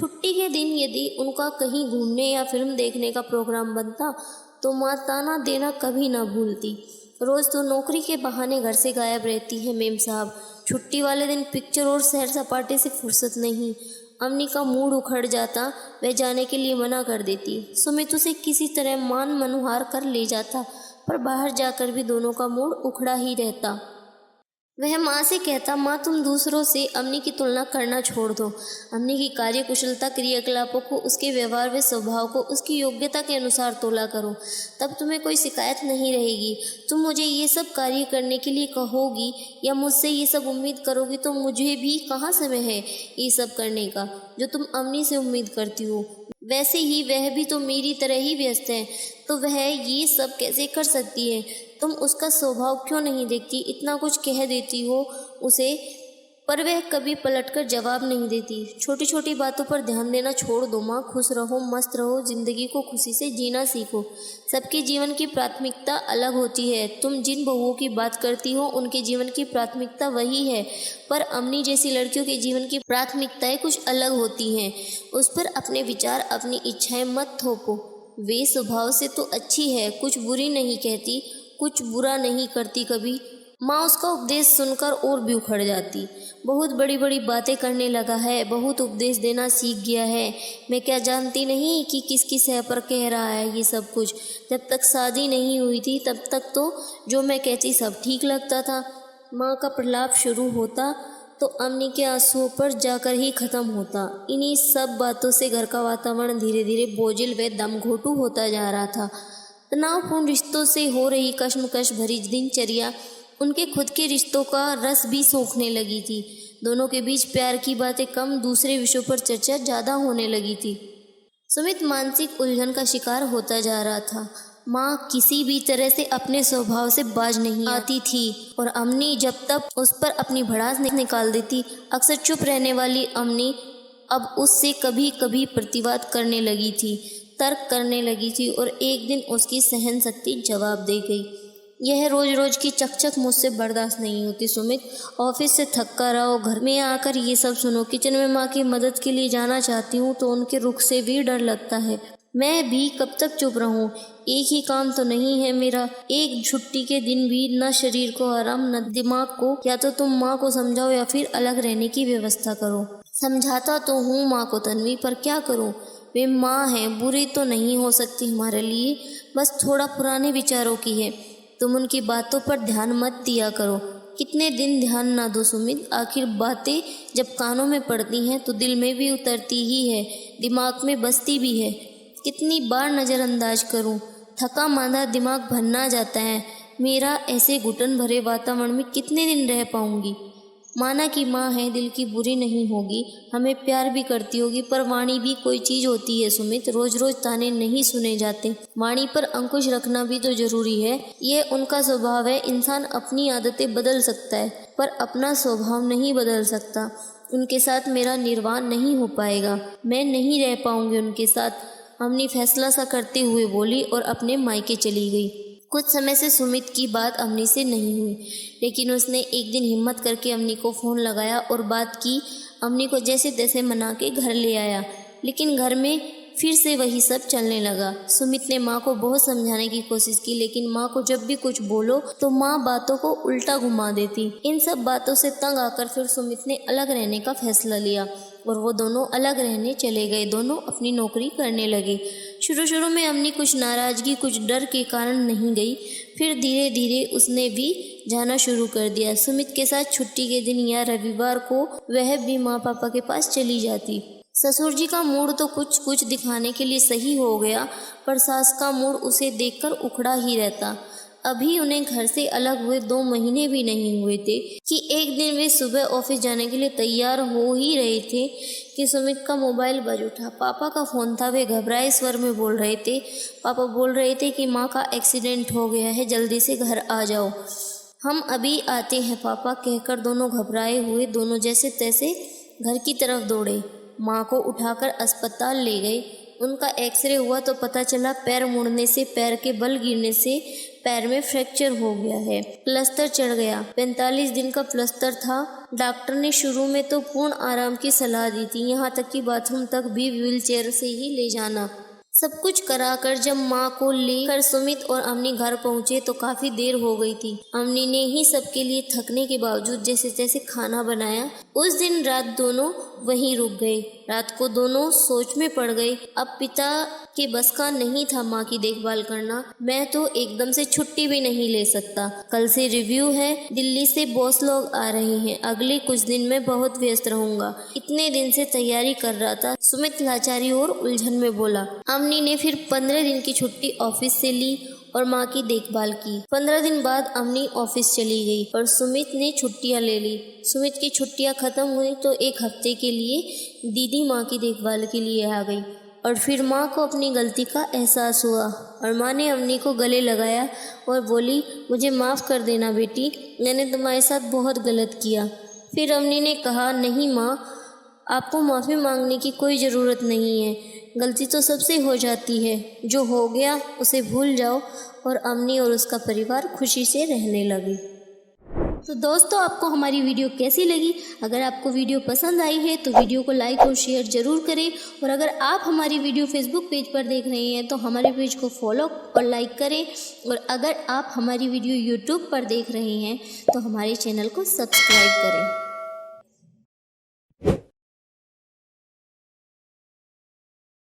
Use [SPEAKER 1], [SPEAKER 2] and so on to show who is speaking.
[SPEAKER 1] छुट्टी के दिन यदि उनका कहीं घूमने या फिल्म देखने का प्रोग्राम बनता तो माँ ताना देना कभी ना भूलती। रोज़ तो नौकरी के बहाने घर से गायब रहती है मेम साहब। छुट्टी वाले दिन पिक्चर और सैर सपाटे से फुर्सत नहीं। अम्मी का मूड उखड़ जाता, वह जाने के लिए मना कर देती। सुमित उसे किसी तरह मान मनुहार कर ले जाता, पर बाहर जाकर भी दोनों का मूड उखड़ा ही रहता। वह माँ से कहता, माँ तुम दूसरों से अम्मी की तुलना करना छोड़ दो। अम्मी की कार्यकुशलता, क्रियाकलापों को, उसके व्यवहार व स्वभाव को उसकी योग्यता के अनुसार तोला करो, तब तुम्हें कोई शिकायत नहीं रहेगी। तुम मुझे ये सब कार्य करने के लिए कहोगी या मुझसे ये सब उम्मीद करोगी तो मुझे भी कहाँ समय है ये सब करने का जो तुम अम्मी से उम्मीद करती हो। वैसे ही वह भी तो मेरी तरह ही व्यस्त है, तो वह ये सब कैसे कर सकती है। तुम उसका स्वभाव क्यों नहीं देखती, इतना कुछ कह देती हो उसे, पर वह कभी पलटकर जवाब नहीं देती। छोटी छोटी बातों पर ध्यान देना छोड़ दो माँ, खुश रहो, मस्त रहो, जिंदगी को खुशी से जीना सीखो। सबके जीवन की प्राथमिकता अलग होती है। तुम जिन बहुओं की बात करती हो उनके जीवन की प्राथमिकता वही है, पर अम्मी जैसी लड़कियों के जीवन की प्राथमिकताएं कुछ अलग होती हैं। उस पर अपने विचार, अपनी इच्छाएं मत थोपो। वे स्वभाव से तो अच्छी है, कुछ बुरी नहीं कहती, कुछ बुरा नहीं करती कभी। माँ उसका उपदेश सुनकर और भी उखड़ जाती। बहुत बड़ी बड़ी बातें करने लगा है, बहुत उपदेश देना सीख गया है। मैं क्या जानती नहीं कि किसकी सह पर कह रहा है ये सब कुछ। जब तक शादी नहीं हुई थी तब तक तो जो मैं कहती सब ठीक लगता था। माँ का प्रलाप शुरू होता तो अम्मी के आंसुओं पर जाकर ही खत्म होता। इन्हीं सब बातों से घर का वातावरण धीरे धीरे बोझिल व दमघोटू होता जा रहा था। तनावपूर्ण रिश्तों से हो रही कश्मकश भरी दिनचर्या उनके खुद के रिश्तों का रस भी सोखने लगी थी। दोनों के बीच प्यार की बातें कम, दूसरे विषयों पर चर्चा ज़्यादा होने लगी थी। सुमित मानसिक उलझन का शिकार होता जा रहा था। माँ किसी भी तरह से अपने स्वभाव से बाज नहीं आती थी और अम्मी जब तक उस पर अपनी भड़ास निकाल देती। अक्सर चुप रहने वाली अम्मी अब उससे कभी कभी प्रतिवाद करने लगी थी, तर्क करने लगी थी और एक दिन उसकी सहन शक्ति जवाब दे गई। यह रोज रोज की चकचक मुझसे बर्दाश्त नहीं होती सुमित। ऑफिस से थक कर आओ, घर में आकर ये सब सुनो। किचन में माँ की मदद के लिए जाना चाहती हूँ तो उनके रुख से भी डर लगता है। मैं भी कब तक चुप रहूं? एक ही काम तो नहीं है मेरा। एक छुट्टी के दिन भी न शरीर को आराम न दिमाग को। या तो तुम माँ को समझाओ या फिर अलग रहने की व्यवस्था करो। समझाता तो हूँ माँ को तन्वी, पर क्या करूँ? वे माँ हैं, बुरी तो नहीं हो सकती हमारे लिए, बस थोड़ा पुराने विचारों की है। तुम उनकी बातों पर ध्यान मत दिया करो। कितने दिन ध्यान ना दो सुमित, आखिर बातें जब कानों में पड़ती हैं तो दिल में भी उतरती ही है, दिमाग में बसती भी है। कितनी बार नज़रअंदाज करूं, थका मांदा दिमाग भन्ना जाता है मेरा। ऐसे घुटन भरे वातावरण में कितने दिन रह पाऊंगी? माना कि माँ है, दिल की बुरी नहीं होगी, हमें प्यार भी करती होगी, पर वाणी भी कोई चीज़ होती है सुमित। रोज रोज ताने नहीं सुने जाते। वाणी पर अंकुश रखना भी तो जरूरी है। यह उनका स्वभाव है। इंसान अपनी आदतें बदल सकता है पर अपना स्वभाव नहीं बदल सकता। उनके साथ मेरा निर्वाह नहीं हो पाएगा, मैं नहीं रह पाऊंगी उनके साथ। अम्मी फैसला सा करते हुए बोली और अपने मायके चली गई। कुछ समय से सुमित की बात अम्मी से नहीं हुई, लेकिन उसने एक दिन हिम्मत करके अम्मी को फ़ोन लगाया और बात की। अम्मी को जैसे तैसे मना के घर ले आया, लेकिन घर में फिर से वही सब चलने लगा। सुमित ने माँ को बहुत समझाने की कोशिश की, लेकिन माँ को जब भी कुछ बोलो तो माँ बातों को उल्टा घुमा देती। इन सब बातों से तंग आकर फिर सुमित ने अलग रहने का फैसला लिया और वो दोनों अलग रहने चले गए। दोनों अपनी नौकरी करने लगे। शुरू में अम्मी कुछ नाराज़गी, कुछ डर के कारण नहीं गई, फिर धीरे धीरे उसने भी जाना शुरू कर दिया। सुमित के साथ छुट्टी के दिन या रविवार को वह भी माँ पापा के पास चली जाती। ससुर जी का मूड तो कुछ कुछ दिखाने के लिए सही हो गया, पर सास का मूड उसे देखकर उखड़ा ही रहता। अभी उन्हें घर से अलग हुए 2 महीने भी नहीं हुए थे कि एक दिन वे सुबह ऑफिस जाने के लिए तैयार हो ही रहे थे कि सुमित का मोबाइल बज उठा। पापा का फ़ोन था। वे घबराए स्वर में बोल रहे थे। पापा बोल रहे थे कि माँ का एक्सीडेंट हो गया है, जल्दी से घर आ जाओ। हम अभी आते हैं पापा, कहकर दोनों घबराए हुए दोनों जैसे तैसे घर की तरफ दौड़े। माँ को उठाकर अस्पताल ले गए। उनका एक्सरे हुआ तो पता चला पैर मुड़ने से, पैर के बल गिरने से पैर में फ्रैक्चर हो गया है, प्लास्टर चढ़ गया। 45 दिन का प्लास्टर था। डॉक्टर ने शुरू में तो पूर्ण आराम की सलाह दी थी, यहाँ तक कि बाथरूम तक भी व्हीलचेयर से ही ले जाना। सब कुछ कराकर जब माँ को लेकर सुमित और अम्नी घर पहुँचे तो काफ़ी देर हो गई थी। अम्नी ने ही सबके लिए थकने के बावजूद जैसे तैसे खाना बनाया। उस दिन रात दोनों वहीं रुक गए। रात को दोनों सोच में पड़ गए। अब पिता के बस का नहीं था माँ की देखभाल करना। मैं तो एकदम से छुट्टी भी नहीं ले सकता। कल से रिव्यू है, दिल्ली से बॉस लोग आ रहे हैं। अगले कुछ दिन में बहुत व्यस्त रहूंगा। इतने दिन से तैयारी कर रहा था, सुमित लाचारी और उलझन में बोला। अम्नी ने फिर 15 दिन की छुट्टी ऑफिस से ली और माँ की देखभाल की। 15 दिन बाद अम्नी ऑफिस चली गई और सुमित ने छुट्टियाँ ले ली। सुमित की छुट्टियाँ खत्म हुई तो एक हफ्ते के लिए दीदी माँ की देखभाल के लिए आ गई और फिर माँ को अपनी गलती का एहसास हुआ और माँ ने अम्नी को गले लगाया और बोली, मुझे माफ़ कर देना बेटी, मैंने तुम्हारे साथ बहुत गलत किया। फिर अम्नी ने कहा, नहीं माँ, आपको माफ़ी मांगने की कोई ज़रूरत नहीं है, गलती तो सबसे हो जाती है, जो हो गया उसे भूल जाओ। और अम्नी और उसका परिवार खुशी से रहने लगे। तो दोस्तों, आपको हमारी वीडियो कैसी लगी? अगर आपको वीडियो पसंद आई है तो वीडियो को लाइक और शेयर ज़रूर करें। और अगर आप हमारी वीडियो फेसबुक पेज पर देख रहे हैं तो हमारे पेज को फॉलो और लाइक करें। और अगर आप हमारी वीडियो यूट्यूब पर देख रहे हैं तो हमारे चैनल को सब्सक्राइब करें।